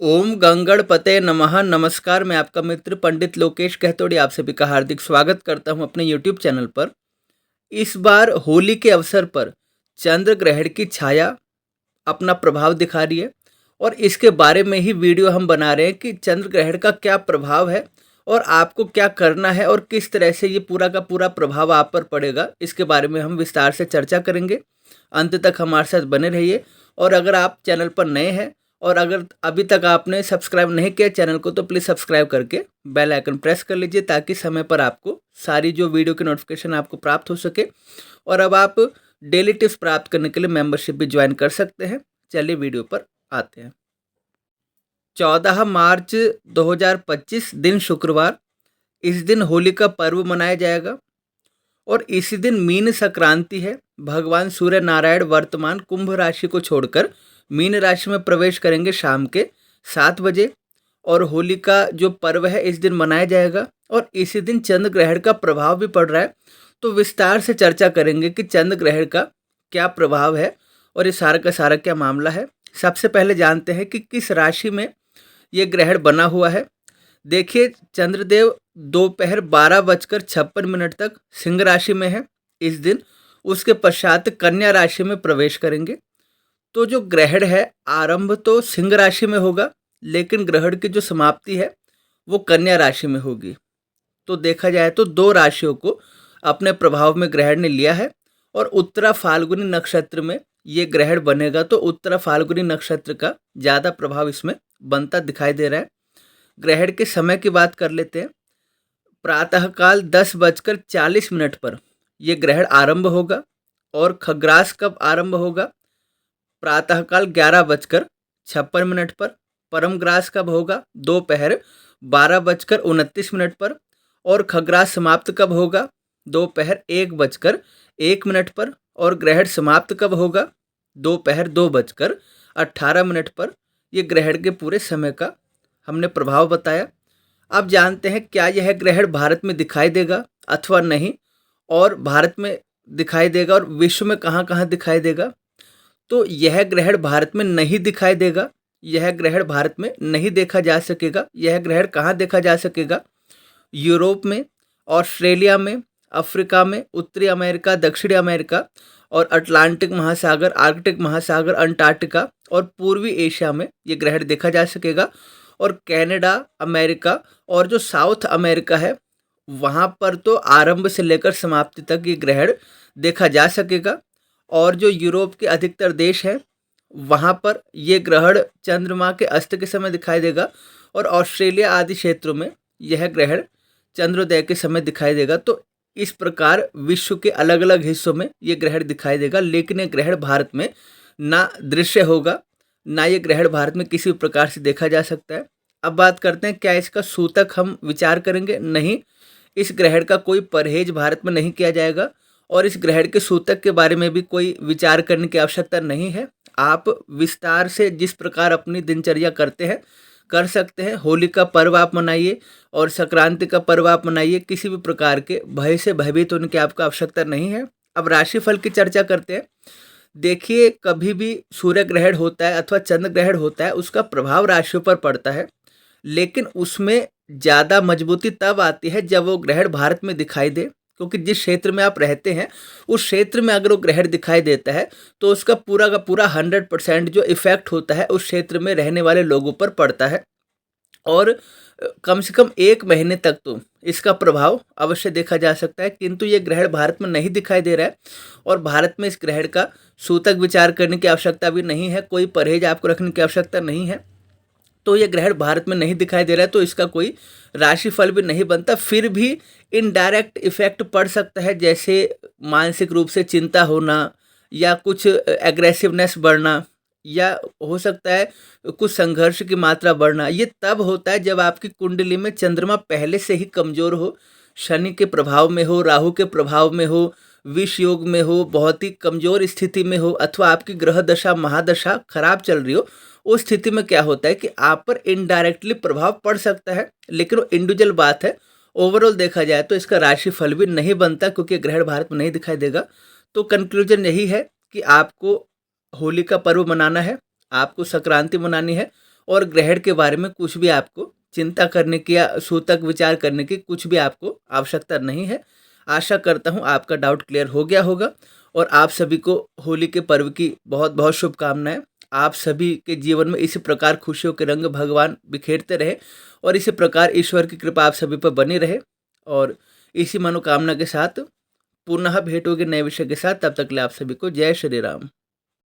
ओम गंगणपते नमः। नमस्कार, मैं आपका मित्र पंडित लोकेश कहतोड़ी आप सभी का हार्दिक स्वागत करता हूं अपने यूट्यूब चैनल पर। इस बार होली के अवसर पर चंद्र ग्रहण की छाया अपना प्रभाव दिखा रही है और इसके बारे में ही वीडियो हम बना रहे हैं कि चंद्र ग्रहण का क्या प्रभाव है और आपको क्या करना है और किस तरह से ये पूरा का पूरा प्रभाव आप पर पड़ेगा। इसके बारे में हम विस्तार से चर्चा करेंगे। अंत तक हमारे साथ बने रहिए। और अगर आप चैनल पर नए हैं और अगर अभी तक आपने सब्सक्राइब नहीं किया चैनल को तो प्लीज़ सब्सक्राइब करके बेल आइकन प्रेस कर लीजिए ताकि समय पर आपको सारी जो वीडियो की नोटिफिकेशन आपको प्राप्त हो सके। और अब आप डेली टिप्स प्राप्त करने के लिए मेंबरशिप भी ज्वाइन कर सकते हैं। चलिए वीडियो पर आते हैं। 14 मार्च 2025 दिन शुक्रवार। इस दिन होली का पर्व मनाया जाएगा और इसी दिन मीन संक्रांति है। भगवान सूर्य नारायण वर्तमान कुंभ राशि को छोड़कर मीन राशि में प्रवेश करेंगे शाम के 7 बजे और होली का जो पर्व है इस दिन मनाया जाएगा और इसी दिन चंद्र ग्रहण का प्रभाव भी पड़ रहा है। तो विस्तार से चर्चा करेंगे कि चंद्र ग्रहण का क्या प्रभाव है और ये सारा का सारा क्या मामला है। सबसे पहले जानते हैं कि किस राशि में ये ग्रहण बना हुआ है। देखिए, चंद्रदेव दोपहर 12:56 तक सिंह राशि में है इस दिन। उसके पश्चात कन्या राशि में प्रवेश करेंगे। तो जो ग्रहण है आरंभ तो सिंह राशि में होगा लेकिन ग्रहण की जो समाप्ति है वो कन्या राशि में होगी। तो देखा जाए तो दो राशियों को अपने प्रभाव में ग्रहण ने लिया है और उत्तरा फाल्गुनी नक्षत्र में ये ग्रहण बनेगा तो उत्तरा फाल्गुनी नक्षत्र का ज़्यादा प्रभाव इसमें बनता दिखाई दे रहा है। ग्रहण के समय की बात कर लेते हैं। प्रातःकाल 10:40 पर यह ग्रहण आरंभ होगा और खग्रास कब आरंभ होगा? प्रातःकाल 11:56 पर। परमग्रास कब होगा? दोपहर 12:29 पर। और खग्रास समाप्त कब होगा? दोपहर 1:01 पर। और ग्रहण समाप्त कब होगा? दोपहर 2:18 पर। यह ग्रहण के पूरे समय का हमने प्रभाव बताया। अब जानते हैं क्या यह ग्रहण भारत में दिखाई देगा अथवा नहीं, और भारत में दिखाई देगा और विश्व में कहाँ कहाँ दिखाई देगा। तो यह ग्रहण भारत में नहीं दिखाई देगा। यह ग्रहण भारत में नहीं देखा जा सकेगा। यह ग्रहण कहाँ देखा जा सकेगा? यूरोप में, ऑस्ट्रेलिया में, अफ्रीका में, उत्तरी अमेरिका, दक्षिणी अमेरिका और अटलांटिक महासागर, आर्कटिक महासागर, अंटार्कटिका और पूर्वी एशिया में ये ग्रहण देखा जा सकेगा। और कनाडा, अमेरिका और जो साउथ अमेरिका है वहाँ पर तो आरंभ से लेकर समाप्ति तक ये ग्रहण देखा जा सकेगा। और जो यूरोप के अधिकतर देश हैं वहाँ पर ये ग्रहण चंद्रमा के अस्त के समय दिखाई देगा और ऑस्ट्रेलिया आदि क्षेत्रों में यह ग्रहण चंद्रोदय के समय दिखाई देगा। तो इस प्रकार विश्व के अलग अलग हिस्सों में ये ग्रहण दिखाई देगा लेकिन ये ग्रहण भारत में ना दृश्य होगा, ना ये ग्रहण भारत में किसी प्रकार से देखा जा सकता है। अब बात करते हैं क्या इसका सूतक हम विचार करेंगे? नहीं, इस ग्रहण का कोई परहेज भारत में नहीं किया जाएगा और इस ग्रहण के सूतक के बारे में भी कोई विचार करने की आवश्यकता नहीं है। आप विस्तार से जिस प्रकार अपनी दिनचर्या करते हैं कर सकते हैं। होली का पर्व आप मनाइए और संक्रांति का पर्व आप मनाइए। किसी भी प्रकार के भय से भयभीत होने की आपको आवश्यकता नहीं है। अब राशिफल की चर्चा करते हैं। देखिए, कभी भी सूर्य ग्रहण होता है अथवा चंद्र ग्रहण होता है उसका प्रभाव राशियों पर पड़ता है लेकिन उसमें ज़्यादा मजबूती तब आती है जब वो ग्रहण भारत में दिखाई दे, क्योंकि जिस क्षेत्र में आप रहते हैं उस क्षेत्र में अगर वो ग्रहण दिखाई देता है तो उसका पूरा का पूरा 100% जो इफेक्ट होता है उस क्षेत्र में रहने वाले लोगों पर पड़ता है। और कम से कम 1 महीने तक तो इसका प्रभाव अवश्य देखा जा सकता है। किंतु ये ग्रहण भारत में नहीं दिखाई दे रहा है और भारत में इस ग्रहण का सूतक विचार करने की आवश्यकता भी नहीं है, कोई परहेज आपको रखने की आवश्यकता नहीं है। तो ये ग्रहण भारत में नहीं दिखाई दे रहा है तो इसका कोई राशिफल भी नहीं बनता। फिर भी इनडायरेक्ट इफेक्ट पड़ सकता है, जैसे मानसिक रूप से चिंता होना या कुछ एग्रेसिवनेस बढ़ना या हो सकता है कुछ संघर्ष की मात्रा बढ़ना। ये तब होता है जब आपकी कुंडली में चंद्रमा पहले से ही कमज़ोर हो, शनि के प्रभाव में हो, राहु के प्रभाव में हो, विष योग में हो, बहुत ही कमज़ोर स्थिति में हो अथवा आपकी ग्रह दशा महादशा खराब चल रही हो। उस स्थिति में क्या होता है कि आप पर इनडायरेक्टली प्रभाव पड़ सकता है लेकिन वो इंडिविजुअल बात है। ओवरऑल देखा जाए तो इसका राशिफल भी नहीं बनता क्योंकि ग्रहण भारत में नहीं दिखाई देगा। तो कंक्लूजन यही है कि आपको होली का पर्व मनाना है, आपको संक्रांति मनानी है और ग्रहण के बारे में कुछ भी आपको चिंता करने की या सूतक विचार करने की कुछ भी आपको आवश्यकता नहीं है। आशा करता हूँ आपका डाउट क्लियर हो गया होगा और आप सभी को होली के पर्व की बहुत बहुत शुभकामनाएं। आप सभी के जीवन में इसी प्रकार खुशियों के रंग भगवान बिखेरते रहे और इसी प्रकार ईश्वर की कृपा आप सभी पर बनी रहे। और इसी मनोकामना के साथ पुनः भेंट होगी नए विषय के साथ। तब तक के लिए आप सभी को जय श्री राम।